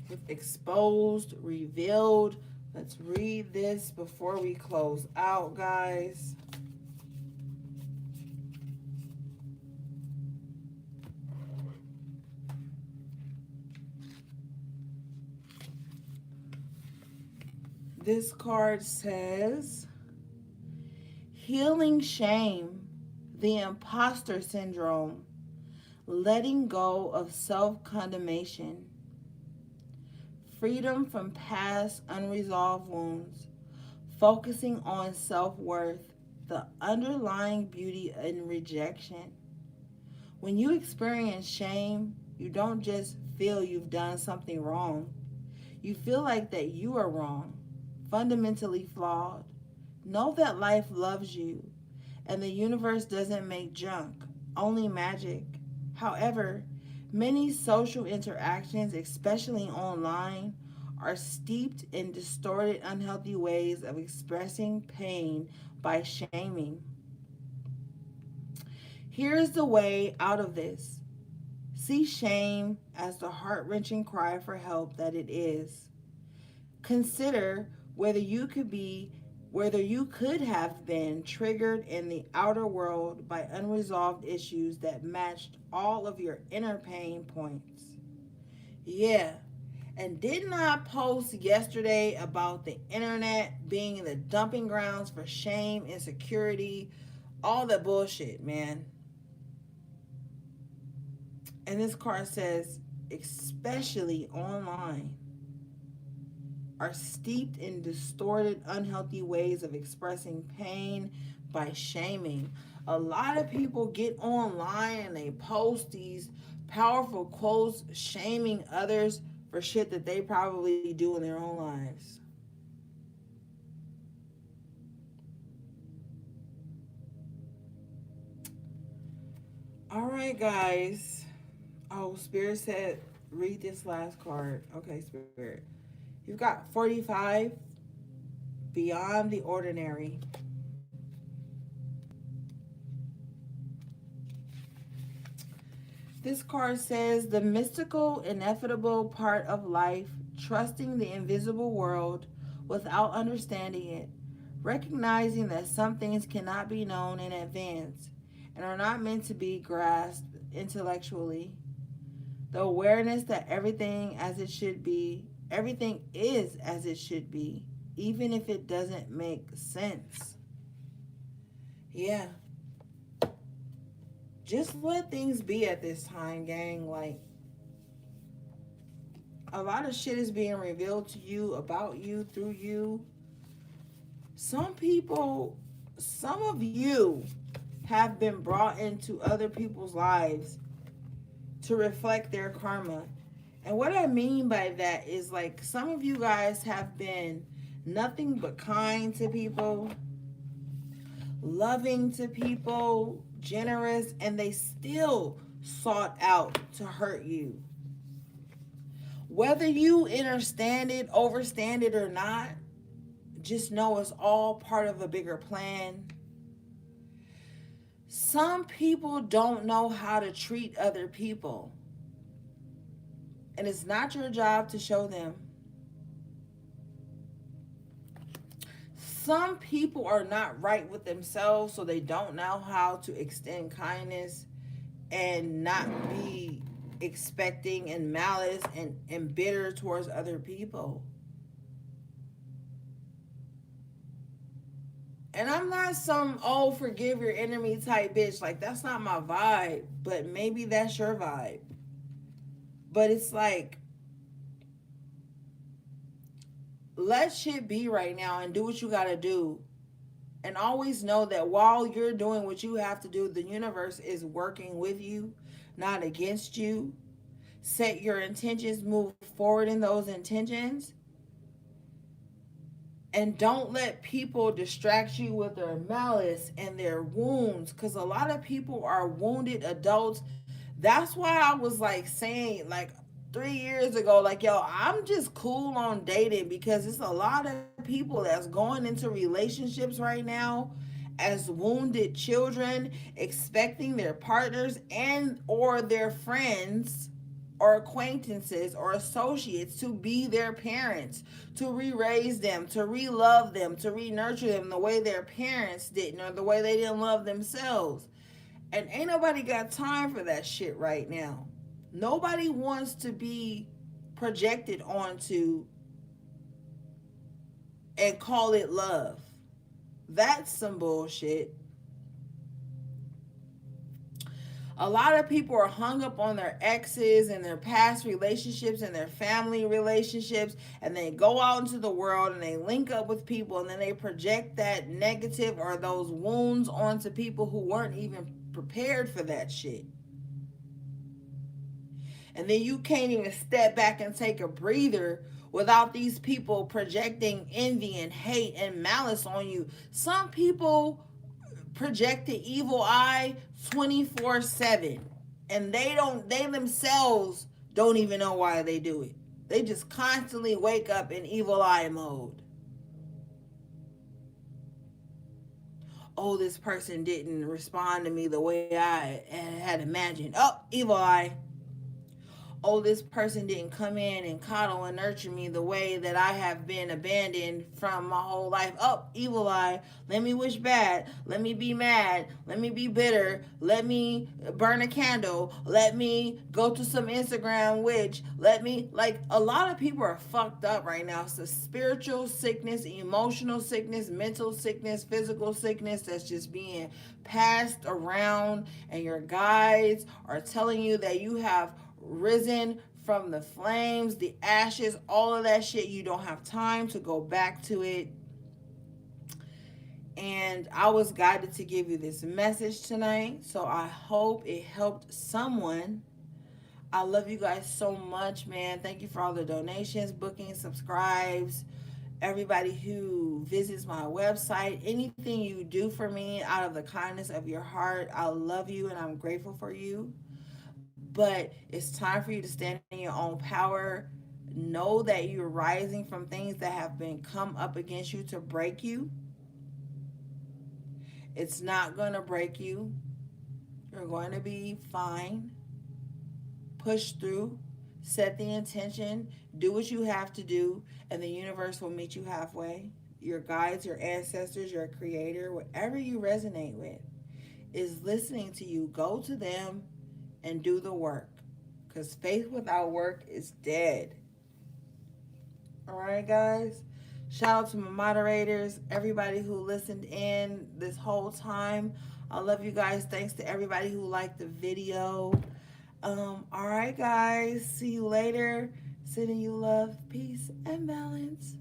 Speaker 1: With exposed, revealed. Let's read this before we close out, guys. This card says healing shame, the imposter syndrome, letting go of self condemnation, freedom from past unresolved wounds, focusing on self worth, the underlying beauty in rejection. When you experience shame, you don't just feel you've done something wrong. You feel like that you are wrong, fundamentally flawed. Know that life loves you and the universe doesn't make junk, only magic. However, many social interactions, especially online, are steeped in distorted, unhealthy ways of expressing pain by shaming. Here is the way out of this. See shame as the heart wrenching cry for help that it is. Consider whether you could have been triggered in the outer world by unresolved issues that matched all of your inner pain points. Yeah. And didn't I post yesterday about the internet being the dumping grounds for shame, insecurity, all that bullshit, man? And this card says, especially online, are steeped in distorted, unhealthy ways of expressing pain by shaming. A lot of people get online and they post these Powerful quotes shaming others for shit that they probably do in their own lives. All right, guys. Oh, Spirit said, read this last card. Okay, Spirit. You've got 45, beyond the ordinary. This card says, the mystical, inevitable part of life, trusting the invisible world without understanding it, recognizing that some things cannot be known in advance and are not meant to be grasped intellectually. The awareness that everything as it should be, everything is as it should be, even if it doesn't make sense. Yeah, just let things be at this time, gang. Like, a lot of shit is being revealed to you, about you, through you. Some people, some of you have been brought into other people's lives to reflect their karma. And what I mean by that is, like, some of you guys have been nothing but kind to people, loving to people, generous, and they still sought out to hurt you. Whether you understand it, overstand it, or not, just know it's all part of a bigger plan. Some people don't know how to treat other people, and it's not your job to show them. Some people are not right with themselves, so they don't know how to extend kindness and not be expecting and malice and bitter towards other people. And I'm not some, oh, forgive your enemy type bitch. Like, that's not my vibe. But maybe that's your vibe. But it's like, let shit be right now and do what you gotta do. And always know that while you're doing what you have to do, the universe is working with you, not against you. Set your intentions, move forward in those intentions, and don't let people distract you with their malice and their wounds, because a lot of people are wounded adults. That's why I was like saying, like, 3 years ago, like, yo, I'm just cool on dating, because it's a lot of people that's going into relationships right now as wounded children, expecting their partners and or their friends or acquaintances or associates to be their parents, to re-raise them, to re-love them, to re-nurture them the way their parents didn't, or the way they didn't love themselves. And ain't nobody got time for that shit right now. Nobody wants to be projected onto and call it love. That's some bullshit. A lot of people are hung up on their exes and their past relationships and their family relationships, and they go out into the world and they link up with people, and then they project that negative or those wounds onto people who weren't even prepared for that shit. And then you can't even step back and take a breather without these people projecting envy and hate and malice on you. Some people project the evil eye 24/7, and they themselves don't even know why they do it. They just constantly wake up in evil eye mode. Oh, this person didn't respond to me the way I had imagined. Oh, evil eye. Oh, this person didn't come in and coddle and nurture me the way that I have been abandoned from my whole life. Oh, evil eye. Let me wish bad. Let me be mad. Let me be bitter. Let me burn a candle. Let me go to some Instagram witch. Let me, like, a lot of people are fucked up right now. It's a spiritual sickness, emotional sickness, mental sickness, physical sickness that's just being passed around, and your guides are telling you that you have risen from the flames, the ashes, all of that shit. You don't have time to go back to it. And I was guided to give you this message tonight. So I hope it helped someone I love you guys so much, man. Thank you for all the donations, bookings, subscribes, everybody who visits my website, anything you do for me out of the kindness of your heart. I love you and I'm grateful for you. But it's time for you to stand in your own power. Know that you're rising from things that have been come up against you to break you. It's not going to break you. You're going to be fine. Push through, set the intention, do what you have to do, and the universe will meet you halfway. Your guides, your ancestors, your creator, whatever you resonate with, is listening to you. Go to them and do the work. Because faith without work is dead. All right, guys? Shout out to my moderators, everybody who listened in this whole time. I love you guys. Thanks to everybody who liked the video. All right, guys. See you later. Sending you love, peace, and balance.